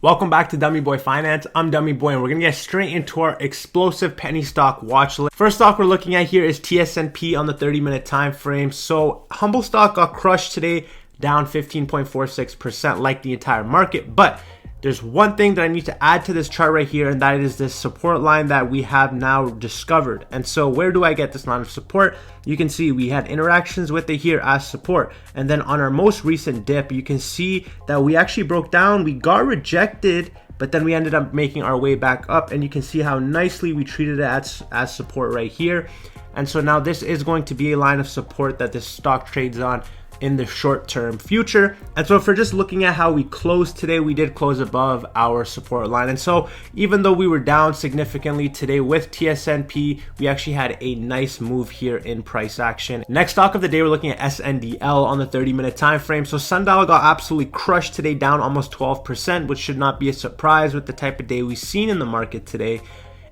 Welcome back to Dummy Boy Finance. I'm Dummy Boy and we're going to get straight into our explosive penny stock watch list. First stock we're looking at here is TSNP on the 30-minute time frame. So Humble stock got crushed today, down 15.46% like the entire market. But there's one thing that I need to add to this chart right here, and that is this support line that we have now discovered. And so where do I get this line of support? You can see we had interactions with it here as support. And then on our most recent dip, you can see that we actually broke down. We got rejected, but then we ended up making our way back up. And you can see how nicely we treated it as support right here. And so now this is going to be a line of support that this stock trades on in the short-term future. And so if we're just looking at how we closed today, we did close above our support line. And so even though we were down significantly today with TSNP, we actually had a nice move here in price action. Next stock of the day, we're looking at SNDL on the 30-minute time frame. So SNDL got absolutely crushed today, down almost 12%, which should not be a surprise with the type of day we've seen in the market today.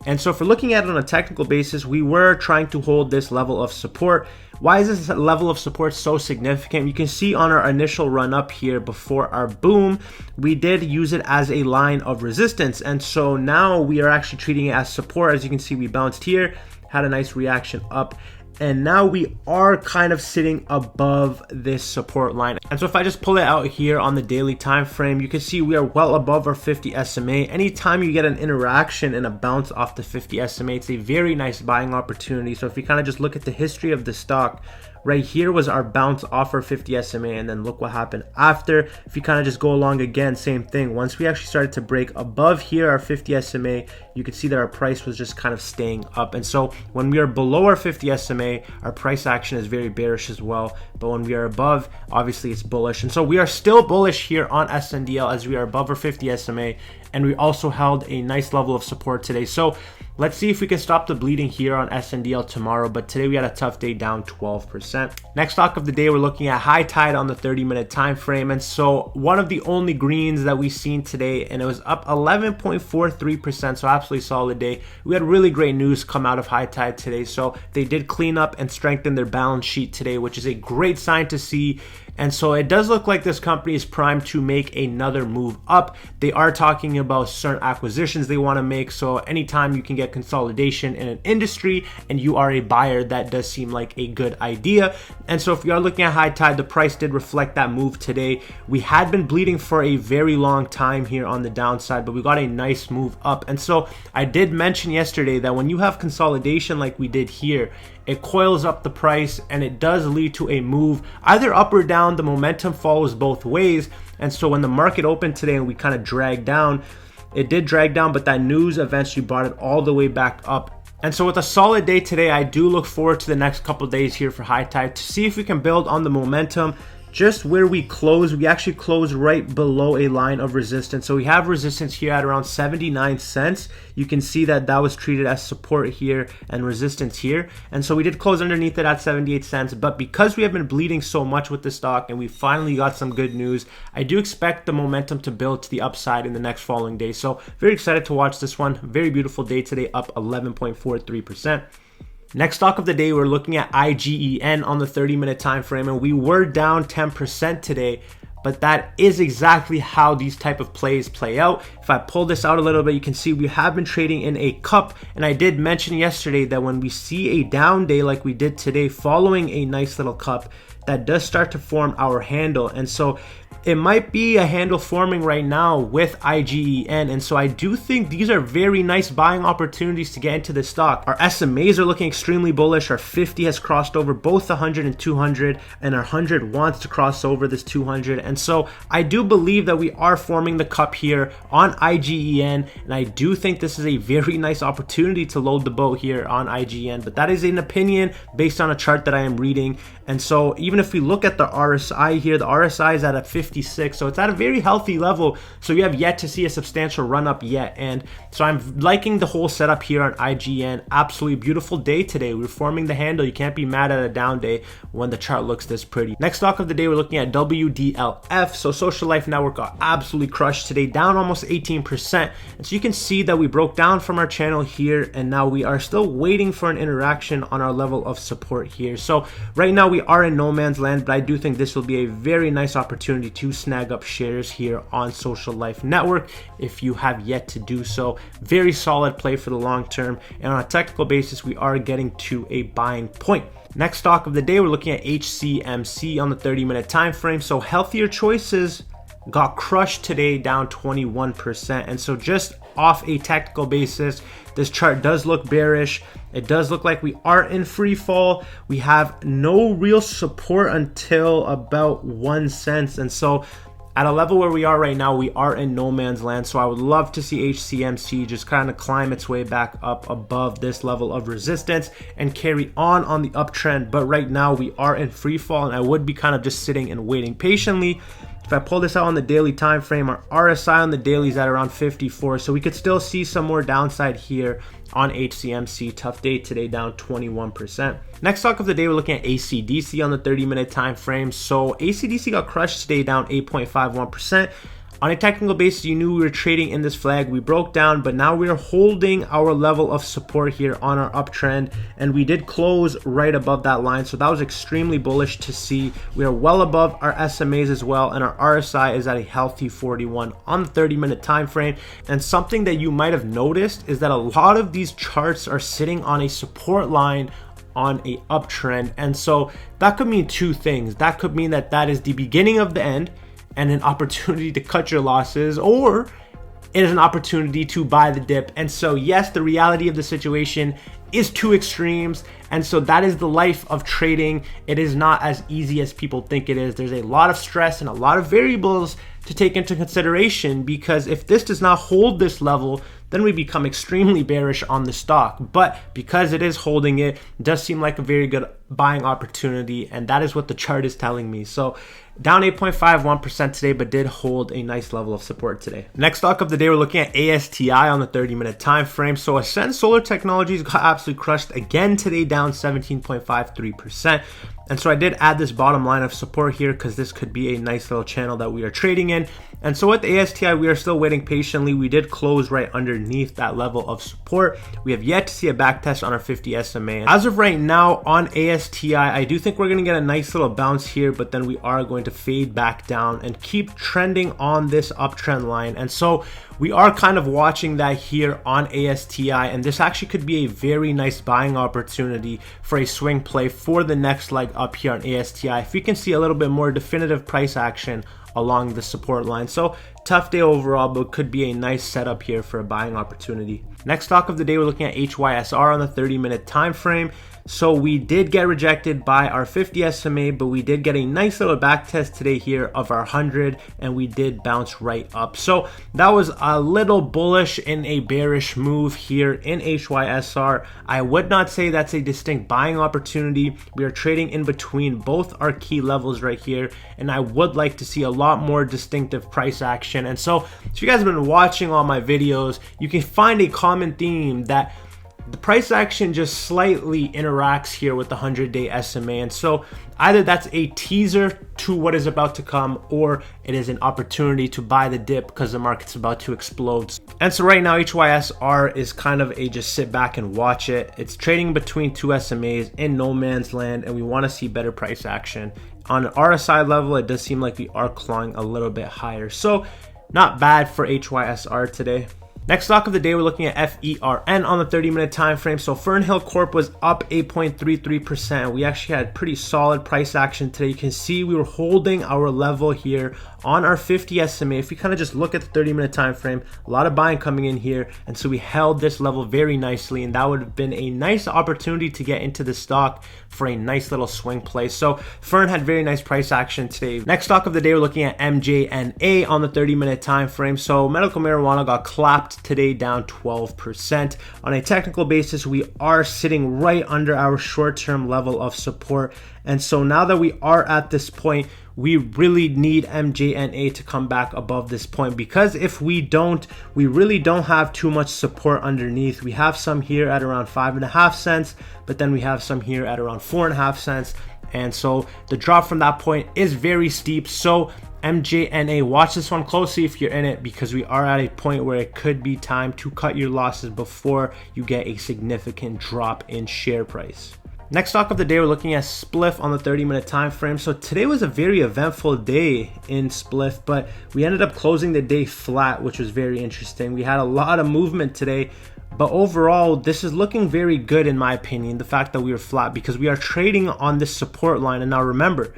And so if we're looking at it on a technical basis, we were trying to hold this level of support. Why is this level of support so significant? You can see on our initial run up here before our boom, we did use it as a line of resistance. And so now we are actually treating it as support. As you can see, we bounced here, had a nice reaction up, and now we are kind of sitting above this support line. And so if I just pull it out here on the daily time frame, you can see we are well above our 50 SMA. Anytime you get an interaction and a bounce off the 50 SMA, it's a very nice buying opportunity. So if you kind of just look at the history of the stock, right here was our bounce off our 50 SMA, and then look what happened after. If you kind of just go along again, same thing. Once we actually started to break above here our 50 SMA, you could see that our price was just kind of staying up. And so when we are below our 50 SMA, our price action is very bearish as well. But when we are above, obviously it's bullish. And so we are still bullish here on SNDL as we are above our 50 SMA, and we also held a nice level of support today. So let's see if we can stop the bleeding here on SNDL tomorrow, but today we had a tough day, down 12%. Next stock of the day, we're looking at HITIF on the 30-minute time frame. And so one of the only greens that we've seen today, and it was up 11.43%, so absolutely solid day. We had really great news come out of HITIF today. So they did clean up and strengthen their balance sheet today, which is a great sign to see. And so it does look like this company is primed to make another move up. They are talking about certain acquisitions they want to make. So anytime you can get consolidation in an industry and you are a buyer, that does seem like a good idea. And so if you are looking at HITIF, the price did reflect that move today. We had been bleeding for a very long time here on the downside, but we got a nice move up. And so I did mention yesterday that when you have consolidation like we did here, it coils up the price and it does lead to a move either up or down. The momentum follows both ways. And so when the market opened today and we kind of dragged down, it did drag down, but that news eventually brought it all the way back up. And so with a solid day today, I do look forward to the next couple days here for HITIF to see if we can build on the momentum. Just where we close, we actually close right below a line of resistance. So we have resistance here at around 79 cents. You can see that that was treated as support here and resistance here. And so we did close underneath it at 78 cents. But because we have been bleeding so much with the stock and we finally got some good news, I do expect the momentum to build to the upside in the next following day. So very excited to watch this one. Very beautiful day today, up 11.43%. Next stock of the day, we're looking at IGEN on the 30-minute time frame, and we were down 10% today, but that is exactly how these type of plays play out. If I pull this out a little bit, you can see we have been trading in a cup, and I did mention yesterday that when we see a down day like we did today following a nice little cup, that does start to form our handle. And so it might be a handle forming right now with IGEN. And so I do think these are very nice buying opportunities to get into this stock. Our SMAs are looking extremely bullish. Our 50 has crossed over both 100 and 200, and our 100 wants to cross over this 200. And so I do believe that we are forming the cup here on IGEN. And I do think this is a very nice opportunity to load the boat here on IGEN. But that is an opinion based on a chart that I am reading. And so even if we look at the RSI here, the RSI is at a 56, so it's at a very healthy level. So we have yet to see a substantial run up yet. And so I'm liking the whole setup here on IGN. Absolutely beautiful day today. We're forming the handle. You can't be mad at a down day when the chart looks this pretty. Next stock of the day, we're looking at WDLF. So Social Life Network got absolutely crushed today, down almost 18%. And so you can see that we broke down from our channel here, and now we are still waiting for an interaction on our level of support here. So right now we are in no man's man's land, but I do think this will be a very nice opportunity to snag up shares here on Social Life Network if you have yet to do so. Very solid play for the long term, and on a technical basis, we are getting to a buying point. Next stock of the day, we're looking at HCMC on the 30-minute time frame. So Healthier Choices got crushed today, down 21%. And so just off a technical basis, this chart does look bearish. It does look like we are in free fall. We have no real support until about 1 cent. And so at a level where we are right now, we are in no man's land. So I would love to see HCMC just kind of climb its way back up above this level of resistance and carry on the uptrend. But right now we are in free fall, and I would be kind of just sitting and waiting patiently. If I pull this out on the daily time frame, our RSI on the daily is at around 54, so we could still see some more downside here on HCMC. Tough day today, down 21%. Next stock of the day, we're looking at ACDC on the 30-minute time frame. So ACDC got crushed today, down 8.51%. On a technical basis, you knew we were trading in this flag. We broke down, but now we are holding our level of support here on our uptrend, and we did close right above that line. So that was extremely bullish to see. We are well above our SMAs as well, and our RSI is at a healthy 41 on the 30-minute time frame. And something that you might have noticed is that a lot of these charts are sitting on a support line on a uptrend, and so that could mean two things. That could mean that that is the beginning of the end and an opportunity to cut your losses, or it is an opportunity to buy the dip. And so yes, the reality of the situation is two extremes, and so that is the life of trading. It is not as easy as people think it is. There's a lot of stress and a lot of variables to take into consideration, because if this does not hold this level, then we become extremely bearish on the stock. But because it is holding it, does seem like a very good buying opportunity, and that is what the chart is telling me. So down 8.51% today, but did hold a nice level of support today. Next stock of the day, we're looking at ASTI on the 30-minute time frame. So Ascend Solar Technologies got absolutely crushed again today, down 17.53%. And so I did add this bottom line of support here because this could be a nice little channel that we are trading in. And so with the ASTI, we are still waiting patiently. We did close right underneath that level of support. We have yet to see a back test on our 50 SMA. As of right now on ASTI, I do think we're going to get a nice little bounce here, but then we are going to fade back down and keep trending on this uptrend line. And so we are kind of watching that here on ASTI, and this actually could be a very nice buying opportunity for a swing play for the next leg up here on ASTI if we can see a little bit more definitive price action along the support line. So tough day overall, but could be a nice setup here for a buying opportunity. Next stock of the day, we're looking at HYSR on the 30-minute time frame. So we did get rejected by our 50 SMA, but we did get a nice little back test today here of our 100, and we did bounce right up. So that was a little bullish in a bearish move here in HYSR. I would not say that's a distinct buying opportunity. We are trading in between both our key levels right here, and I would like to see a lot more distinctive price action. And so if you guys have been watching all my videos, you can find a common theme that the price action just slightly interacts here with the 100-day SMA. And so either that's a teaser to what is about to come, or it is an opportunity to buy the dip because the market's about to explode. And so right now, HYSR is kind of a just sit back and watch it. It's trading between two SMAs in no man's land, and we want to see better price action. On an RSI level, it does seem like we are clawing a little bit higher. So not bad for HYSR today. Next stock of the day, we're looking at FERN on the 30-minute time frame. So Fern Hill Corp was up 8.33%. We actually had pretty solid price action today. You can see we were holding our level here on our 50 SMA. If we kind of just look at the 30-minute time frame, a lot of buying coming in here, and so we held this level very nicely, and that would have been a nice opportunity to get into the stock for a nice little swing play. So Fern had very nice price action today. Next stock of the day, we're looking at MJNA on the 30-minute time frame. So medical marijuana got clapped today, down 12%. On a technical basis, we are sitting right under our short-term level of support, and so now that we are at this point, we really need MJNA to come back above this point, because if we don't, we really don't have too much support underneath. We have some here at around 5.5 cents, but then we have some here at around 4.5 cents. And so the drop from that point is very steep. So MJNA, watch this one closely if you're in it, because we are at a point where it could be time to cut your losses before you get a significant drop in share price. Next stock of the day, we're looking at SPLIF on the 30-minute time frame. So today was a very eventful day in SPLIF, but we ended up closing the day flat, which was very interesting. We had a lot of movement today, but overall, this is looking very good in my opinion, the fact that we were flat, because we are trading on this support line. And now remember,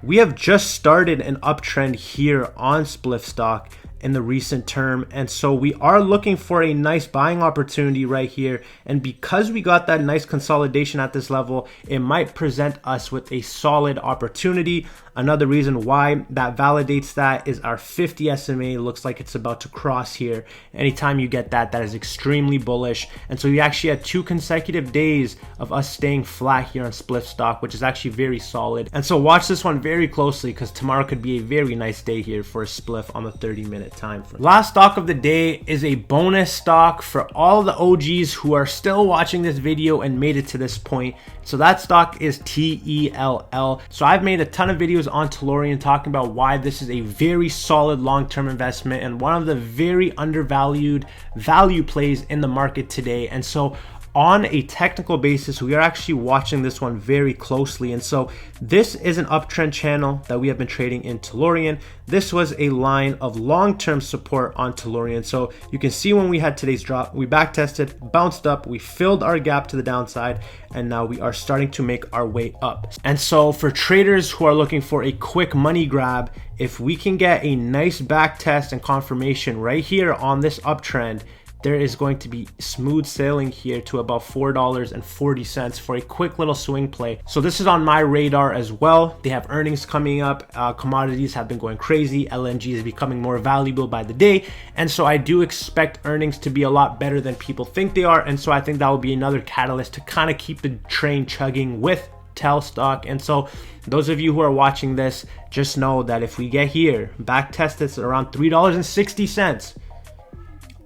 we have just started an uptrend here on SPLIF stock in the recent term, and so we are looking for a nice buying opportunity right here. And because we got that nice consolidation at this level, it might present us with a solid opportunity. Another reason why that validates that is our 50 SMA looks like it's about to cross here. Anytime you get that, that is extremely bullish. And so we actually had 2 consecutive days of us staying flat here on SPLIF stock, which is actually very solid. And so watch this one very closely, because tomorrow could be a very nice day here for a SPLIF on the 30-minute time frame. Last stock of the day is a bonus stock for all the OGs who are still watching this video and made it to this point. So that stock is TELL. So I've made a ton of videos on Tellurian talking about why this is a very solid long-term investment and one of the very undervalued value plays in the market today. And so on a technical basis, we are actually watching this one very closely. And so this is an uptrend channel that we have been trading in Tellurian. This was a line of long-term support on Tellurian. So you can see when we had today's drop, we back tested, bounced up, we filled our gap to the downside, and now we are starting to make our way up. And so for traders who are looking for a quick money grab, if we can get a nice back test and confirmation right here on this uptrend, there is going to be smooth sailing here to about $4.40 for a quick little swing play. So this is on my radar as well. They have earnings coming up. Commodities have been going crazy. LNG is becoming more valuable by the day. And so I do expect earnings to be a lot better than people think they are. And so I think that will be another catalyst to kind of keep the train chugging with TEL stock. And so those of you who are watching this, just know that if we get here, back test this at around $3.60,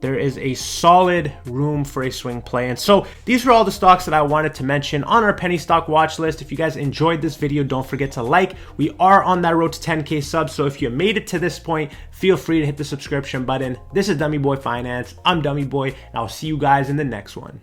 there is a solid room for a swing play. And so these were all the stocks that I wanted to mention on our penny stock watch list. If you guys enjoyed this video, don't forget to like. We are on that road to 10K subs, so if you made it to this point, feel free to hit the subscription button. This is Dummy Boy Finance. I'm Dummy Boy, and I'll see you guys in the next one.